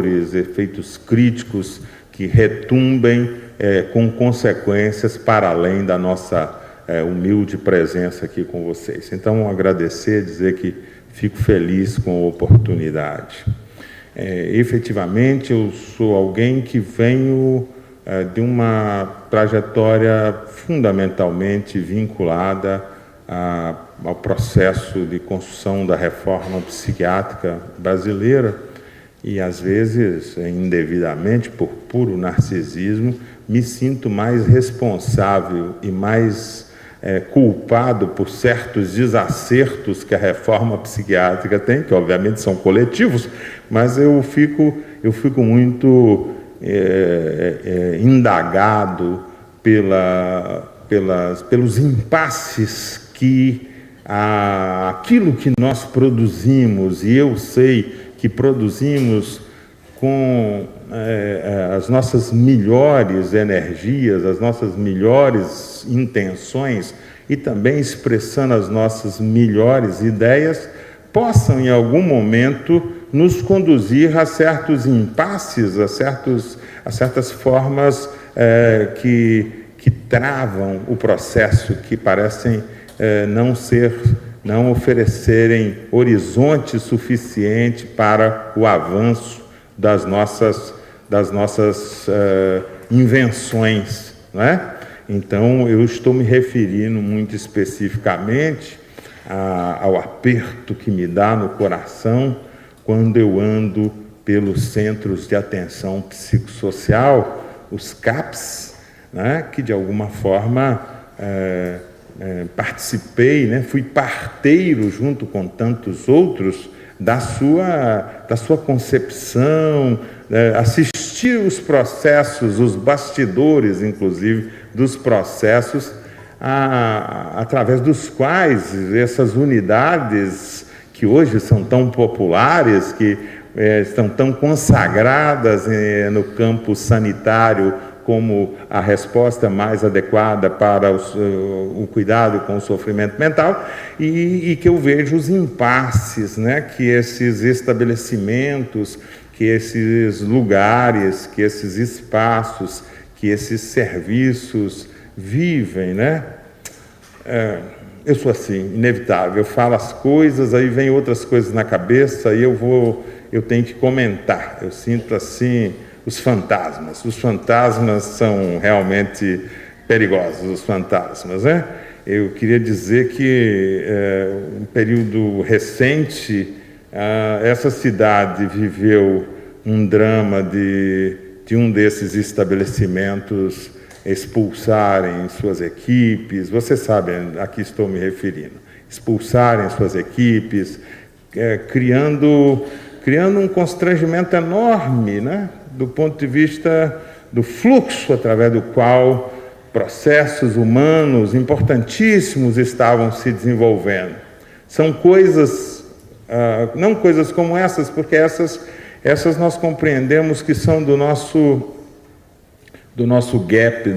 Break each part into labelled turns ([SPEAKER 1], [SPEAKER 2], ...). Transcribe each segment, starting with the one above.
[SPEAKER 1] efeitos críticos que retumbem com consequências para além da nossa humilde presença aqui com vocês. Então, agradecer, dizer que fico feliz com a oportunidade. Efetivamente, eu sou alguém que venho de uma trajetória fundamentalmente vinculada ao processo de construção da reforma psiquiátrica brasileira e, às vezes, indevidamente, por puro narcisismo, me sinto mais responsável e mais culpado por certos desacertos que a reforma psiquiátrica tem, que obviamente são coletivos, mas eu fico muito indagado pelos impasses que aquilo que nós produzimos, e eu sei que produzimos com as nossas melhores energias, as nossas melhores intenções e também expressando as nossas melhores ideias, possam em algum momento nos conduzir a certos impasses, a certas formas que travam o processo, que parecem não oferecerem horizonte suficiente para o avanço das nossas invenções, não é? Então, eu estou me referindo muito especificamente ao aperto que me dá no coração quando eu ando pelos centros de atenção psicossocial, os CAPs, né, que de alguma forma participei, né, fui parteiro junto com tantos outros da sua concepção, assistir os processos, os bastidores, inclusive, dos processos através dos quais essas unidades que hoje são tão populares, que estão tão consagradas no campo sanitário como a resposta mais adequada para o cuidado com o sofrimento mental, e que eu vejo os impasses, né, que esses estabelecimentos, que esses lugares, que esses espaços, que esses serviços vivem, né? Eu sou assim, inevitável, eu falo as coisas, aí vem outras coisas na cabeça e eu tenho que comentar, eu sinto assim os fantasmas são realmente perigosos, os fantasmas, né? Eu queria dizer que, um período recente, essa cidade viveu um drama de um desses estabelecimentos expulsarem suas equipes, vocês sabem a que estou me referindo, expulsarem suas equipes, criando um constrangimento enorme, né, do ponto de vista do fluxo através do qual processos humanos importantíssimos estavam se desenvolvendo. São coisas, não coisas como essas, porque essas nós compreendemos que são do nosso gap,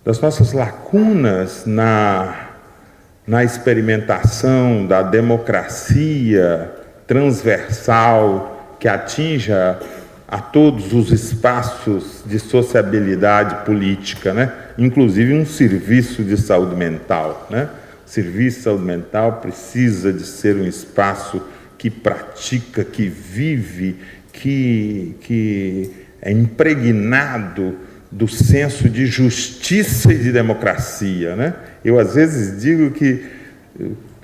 [SPEAKER 1] das nossas lacunas na experimentação da democracia transversal que atinja a todos os espaços de sociabilidade política, né? Inclusive um serviço de saúde mental, né? O serviço de saúde mental precisa de ser um espaço que pratica, que vive, que é impregnado do senso de justiça e de democracia, né? Eu às vezes digo que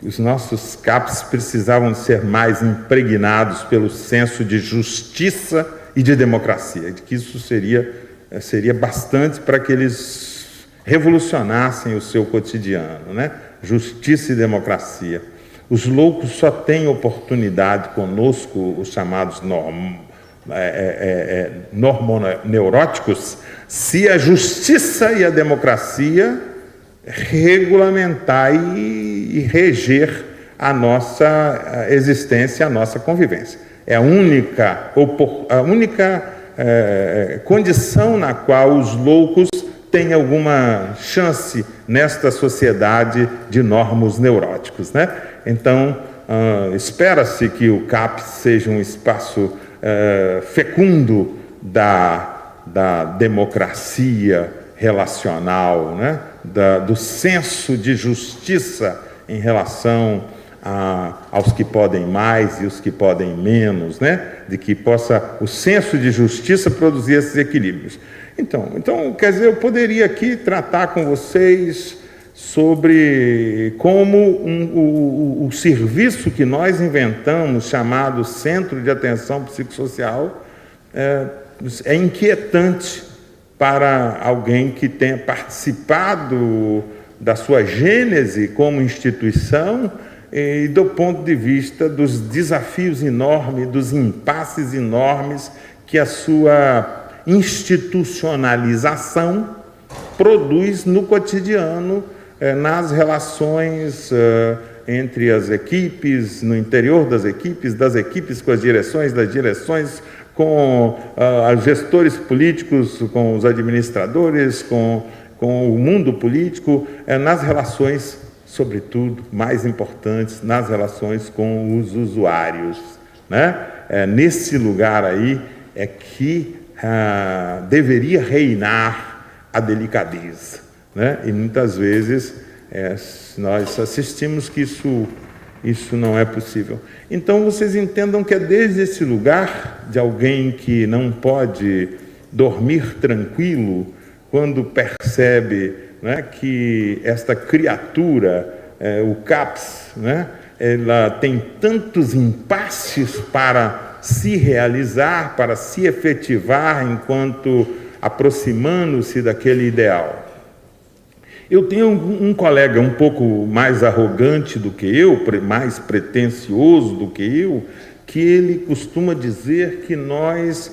[SPEAKER 1] os nossos CAPs precisavam ser mais impregnados pelo senso de justiça e de democracia, de que isso seria bastante para que eles revolucionassem o seu cotidiano, né? Justiça e democracia. Os loucos só têm oportunidade conosco, os chamados normoneuróticos, se a justiça e a democracia regulamentar e reger a nossa existência, a nossa convivência. É a única condição na qual os loucos têm alguma chance nesta sociedade de normos neuróticos, né? Então, Espera-se que o CAPS seja um espaço fecundo da democracia relacional, né? Do senso de justiça em relação aos que podem mais e os que podem menos, né? De que possa o senso de justiça produzir esses equilíbrios. Então, quer dizer, eu poderia aqui tratar com vocês sobre como o serviço que nós inventamos, chamado Centro de Atenção Psicossocial, é inquietante para alguém que tenha participado da sua gênese como instituição e do ponto de vista dos desafios enormes, dos impasses enormes que a sua institucionalização produz no cotidiano, nas relações entre as equipes, no interior das equipes com as direções, das direções com os gestores políticos, com os administradores, com o mundo político, nas relações, sobretudo, mais importantes, nas relações com os usuários, né? Nesse lugar aí é que deveria reinar a delicadeza, né? E muitas vezes nós assistimos que isso não é possível. Então vocês entendam que é desde esse lugar de alguém que não pode dormir tranquilo quando percebe, né, que esta criatura, o CAPS, né, ela tem tantos impasses para se realizar, para se efetivar enquanto aproximando-se daquele ideal. Eu tenho um colega um pouco mais arrogante do que eu, mais pretensioso do que eu, que ele costuma dizer que nós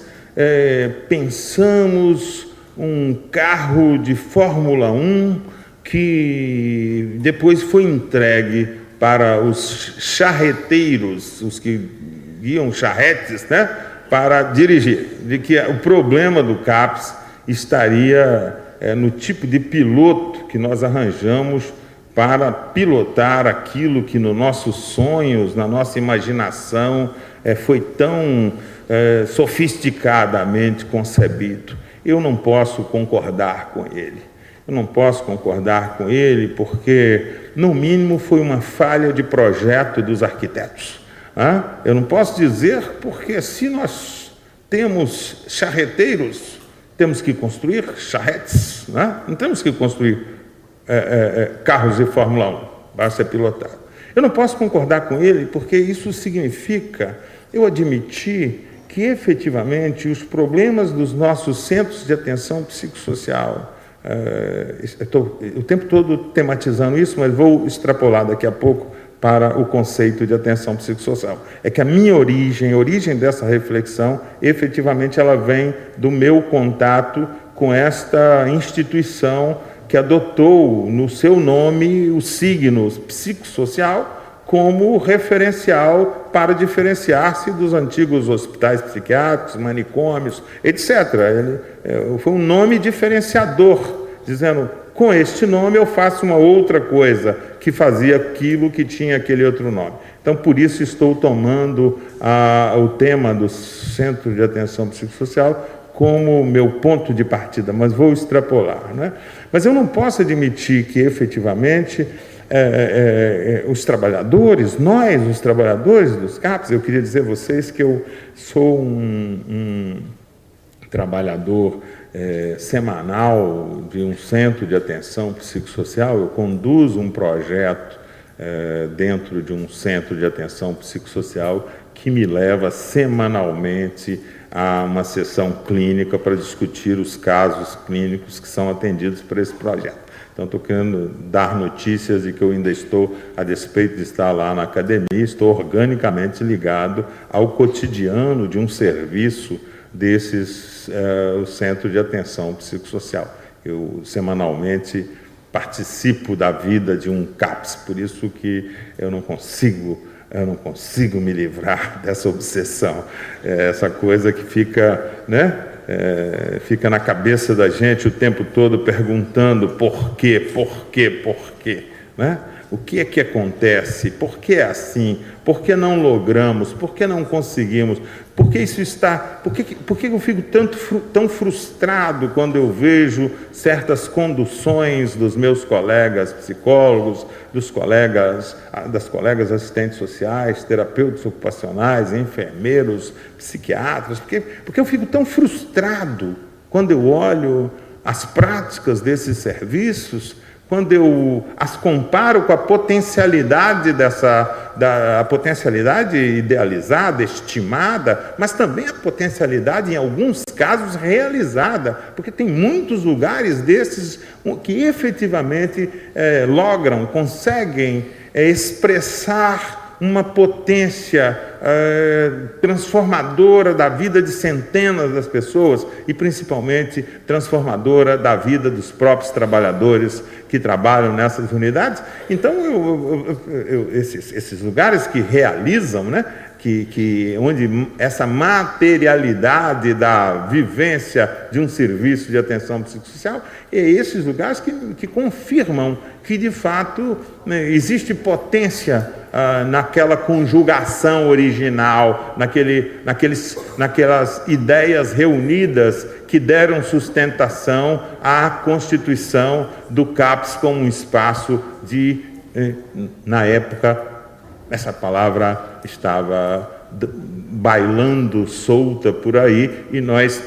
[SPEAKER 1] pensamos um carro de Fórmula 1 que depois foi entregue para os charreteiros, os que guiam charretes, né, para dirigir, de que o problema do CAPS estaria no tipo de piloto que nós arranjamos para pilotar aquilo que nos nossos sonhos, na nossa imaginação, foi tão sofisticadamente concebido. Eu não posso concordar com ele. Eu não posso concordar com ele porque, no mínimo, foi uma falha de projeto dos arquitetos. Eu não posso dizer porque, se nós temos charreteiros, temos que construir charretes, né? Não temos que construir carros de Fórmula 1 para ser pilotado. Eu não posso concordar com ele porque isso significa eu admitir que, efetivamente, os problemas dos nossos centros de atenção psicossocial, estou o tempo todo tematizando isso, mas vou extrapolar daqui a pouco para o conceito de atenção psicossocial. É que a minha origem, a origem dessa reflexão, efetivamente ela vem do meu contato com esta instituição que adotou no seu nome o signo psicossocial como referencial para diferenciar-se dos antigos hospitais psiquiátricos, manicômios, etc. Foi um nome diferenciador, dizendo: com este nome eu faço uma outra coisa que fazia aquilo que tinha aquele outro nome. Então, por isso estou tomando o tema do Centro de Atenção Psicossocial como meu ponto de partida, mas vou extrapolar, né? Mas eu não posso admitir que, efetivamente, os trabalhadores, nós, os trabalhadores dos CAPS, eu queria dizer a vocês que eu sou um trabalhador semanal de um centro de atenção psicossocial. Eu conduzo um projeto dentro de um centro de atenção psicossocial que me leva semanalmente a uma sessão clínica para discutir os casos clínicos que são atendidos por esse projeto. Então, estou querendo dar notícias de que eu ainda estou, a despeito de estar lá na academia, estou organicamente ligado ao cotidiano de um serviço desses o Centro de Atenção Psicossocial. Eu, semanalmente, participo da vida de um CAPS, por isso que eu não consigo me livrar dessa obsessão, essa coisa que fica, né, fica na cabeça da gente o tempo todo perguntando por quê, né? O que é que acontece? Por que é assim? Por que não logramos? Por que não conseguimos? Por que isso está... Por que eu fico tão frustrado quando eu vejo certas conduções dos meus colegas psicólogos, das colegas assistentes sociais, terapeutas ocupacionais, enfermeiros, psiquiatras? Porque eu fico tão frustrado quando eu olho as práticas desses serviços, quando eu as comparo com a potencialidade a potencialidade idealizada, estimada, mas também a potencialidade, em alguns casos, realizada, porque tem muitos lugares desses que efetivamente conseguem expressar uma potência transformadora da vida de centenas das pessoas e principalmente transformadora da vida dos próprios trabalhadores que trabalham nessas unidades. Então, esses lugares que realizam, né, onde essa materialidade da vivência de um serviço de atenção psicossocial, é esses lugares que confirmam que, de fato, né, existe potência naquela conjugação original, naquelas ideias reunidas que deram sustentação à constituição do CAPS como um espaço na época, essa palavra estava bailando solta por aí e nós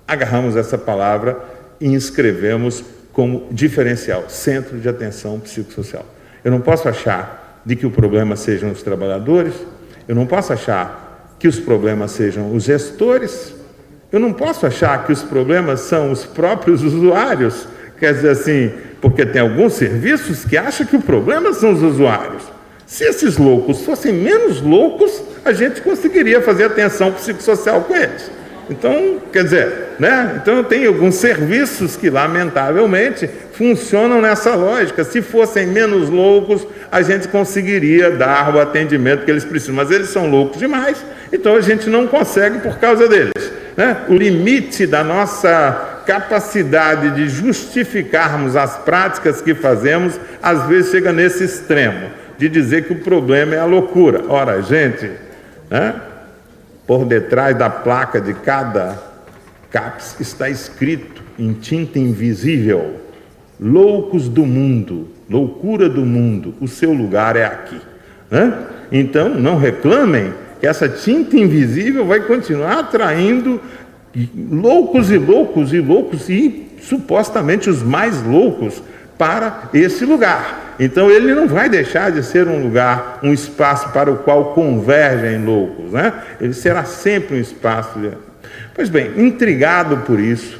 [SPEAKER 1] agarramos essa palavra e inscrevemos como diferencial, Centro de Atenção Psicossocial. Eu não posso achar de que o problema sejam os trabalhadores, eu não posso achar que os problemas sejam os gestores, eu não posso achar que os problemas são os próprios usuários, quer dizer assim, porque tem alguns serviços que acham que o problema são os usuários. Se esses loucos fossem menos loucos, a gente conseguiria fazer atenção psicossocial com eles. Então, quer dizer, né? Então tem alguns serviços que, lamentavelmente, funcionam nessa lógica. Se fossem menos loucos, a gente conseguiria dar o atendimento que eles precisam. Mas eles são loucos demais, então a gente não consegue por causa deles, né? O limite da nossa capacidade de justificarmos as práticas que fazemos, às vezes chega nesse extremo, de dizer que o problema é a loucura. Ora, gente, né? Por detrás da placa de cada CAPS está escrito em tinta invisível: loucos do mundo, loucura do mundo, o seu lugar é aqui, né? Então, não reclamem que essa tinta invisível vai continuar atraindo loucos e loucos e loucos e supostamente os mais loucos para esse lugar. Então ele não vai deixar de ser um lugar, um espaço para o qual convergem loucos, né? Ele será sempre um espaço Pois bem, intrigado por isso,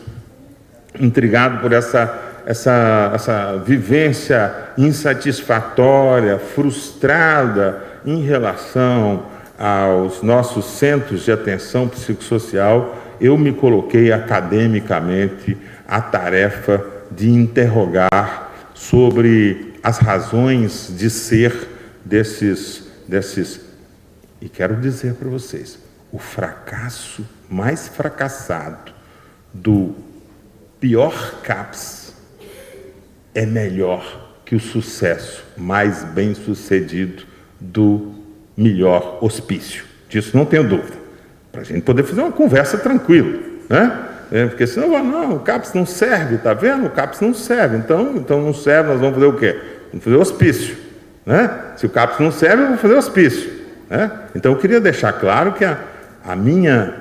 [SPEAKER 1] intrigado por essa vivência insatisfatória, frustrada em relação aos nossos centros de atenção psicossocial, eu me coloquei academicamente a tarefa de interrogar sobre as razões de ser desses, e quero dizer para vocês, o fracasso mais fracassado do pior CAPS é melhor que o sucesso mais bem sucedido do melhor hospício. Disso não tenho dúvida, para a gente poder fazer uma conversa tranquila, né? Porque senão, não, o CAPS não serve, está vendo? O CAPS não serve, então não serve, nós vamos fazer o quê? Vamos fazer hospício, né? Se o CAPS não serve, eu vou fazer hospício, né? Então eu queria deixar claro que a minha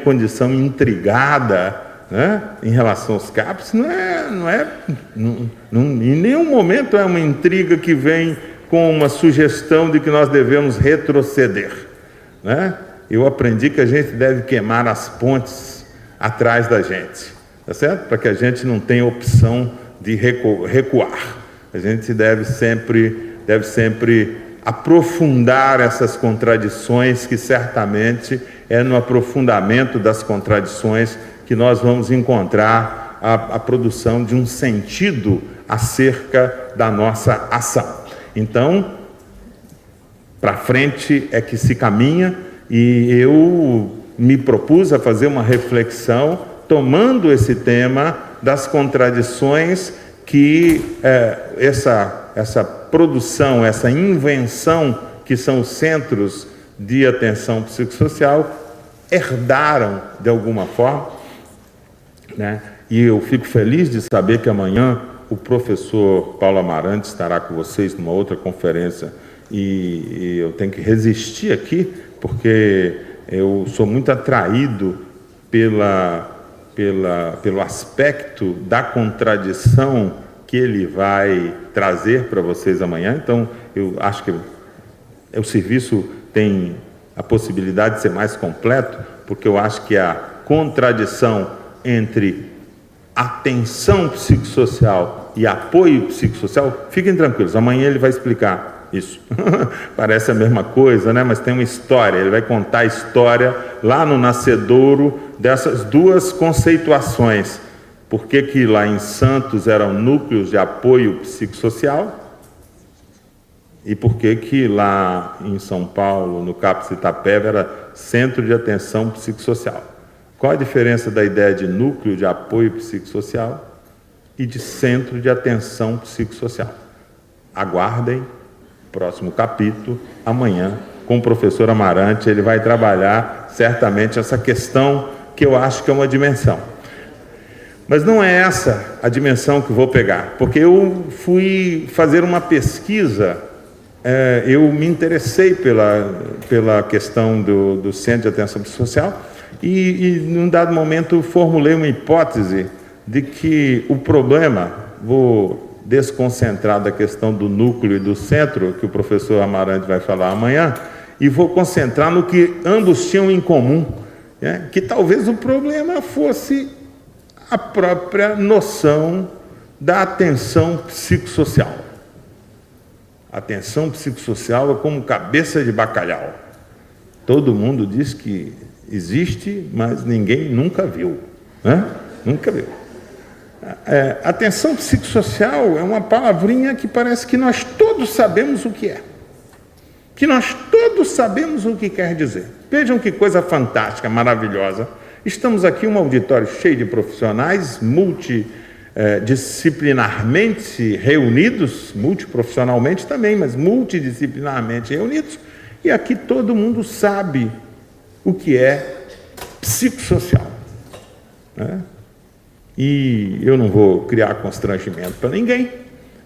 [SPEAKER 1] condição intrigada, né, em relação aos CAPS em nenhum momento é uma intriga que vem com uma sugestão de que nós devemos retroceder, né? Eu aprendi que a gente deve queimar as pontes atrás da gente, tá certo? Para que a gente não tenha opção de recuar. A gente deve sempre aprofundar essas contradições, que certamente é no aprofundamento das contradições que nós vamos encontrar a produção de um sentido acerca da nossa ação. Então, para frente é que se caminha, e eu me propus a fazer uma reflexão tomando esse tema das contradições que essa produção, essa invenção que são os centros de atenção psicossocial herdaram de alguma forma, né? E eu fico feliz de saber que amanhã o professor Paulo Amarante estará com vocês numa outra conferência e eu tenho que resistir aqui porque eu sou muito atraído pelo aspecto da contradição que ele vai trazer para vocês amanhã. Então, eu acho que o serviço tem a possibilidade de ser mais completo, porque eu acho que a contradição entre atenção psicossocial e apoio psicossocial, fiquem tranquilos, amanhã ele vai explicar isso. Parece a mesma coisa, né? Mas tem uma história, ele vai contar a história lá no nascedouro dessas duas conceituações. Por que que lá em Santos eram núcleos de apoio psicossocial? E por que que lá em São Paulo, no CAPS Itapeva, era centro de atenção psicossocial? Qual a diferença da ideia de núcleo de apoio psicossocial e de centro de atenção psicossocial? Aguardem próximo capítulo, amanhã, com o professor Amarante, ele vai trabalhar certamente essa questão que eu acho que é uma dimensão. Mas não é essa a dimensão que eu vou pegar, porque eu fui fazer uma pesquisa, eu me interessei pela questão do centro de atenção psicossocial e num dado momento formulei uma hipótese de que o problema, vou desconcentrar da questão do núcleo e do centro, que o professor Amarante vai falar amanhã, e vou concentrar no que ambos tinham em comum, né? Que talvez o problema fosse a própria noção da atenção psicossocial. A atenção psicossocial é como cabeça de bacalhau. Todo mundo diz que existe, mas ninguém nunca viu, né? Nunca viu. Atenção psicossocial é uma palavrinha que parece que nós todos sabemos o que é. Que nós todos sabemos o que quer dizer. Vejam que coisa fantástica, maravilhosa. Estamos aqui um auditório cheio de profissionais, multidisciplinarmente reunidos, multiprofissionalmente também, mas multidisciplinarmente reunidos, e aqui todo mundo sabe o que é psicossocial, né? E eu não vou criar constrangimento para ninguém,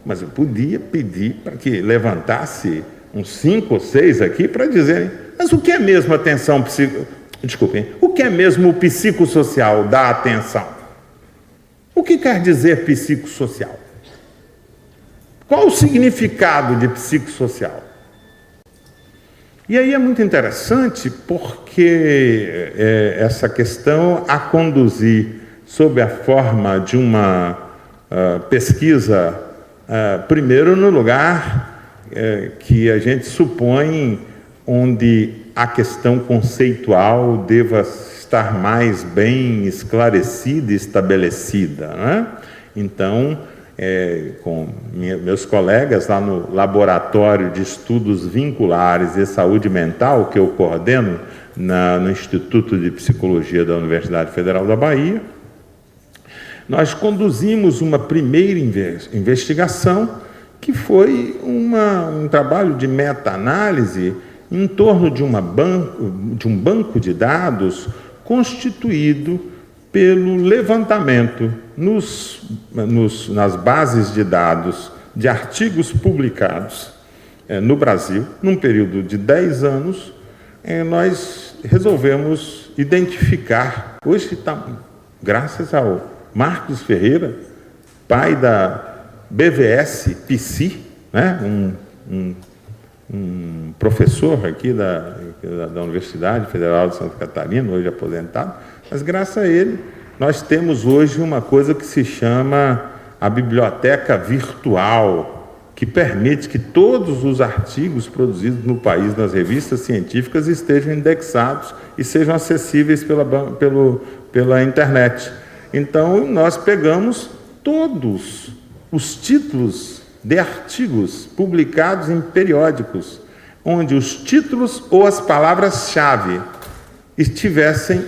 [SPEAKER 1] mas eu podia pedir para que levantasse uns 5 ou 6 aqui para dizerem, mas o que é mesmo atenção o que é mesmo o psicossocial da atenção? O que quer dizer psicossocial? Qual o significado de psicossocial? E aí é muito interessante porque essa questão a conduzir sob a forma de uma pesquisa, primeiro no lugar que a gente supõe onde a questão conceitual deva estar mais bem esclarecida e estabelecida, né? Então, com meus colegas lá no Laboratório de Estudos Vinculares e Saúde Mental, que eu coordeno no Instituto de Psicologia da Universidade Federal da Bahia, nós conduzimos uma primeira investigação que foi um trabalho de meta-análise em torno de um banco de dados constituído pelo levantamento nas bases de dados de artigos publicados no Brasil, num período de 10 anos, nós resolvemos identificar, hoje está, graças ao Marcos Ferreira, pai da BVS Psi, né? um professor aqui da Universidade Federal de Santa Catarina, hoje aposentado, mas graças a ele nós temos hoje uma coisa que se chama a biblioteca virtual, que permite que todos os artigos produzidos no país nas revistas científicas estejam indexados e sejam acessíveis pela internet. Então, nós pegamos todos os títulos de artigos publicados em periódicos, onde os títulos ou as palavras-chave estivessem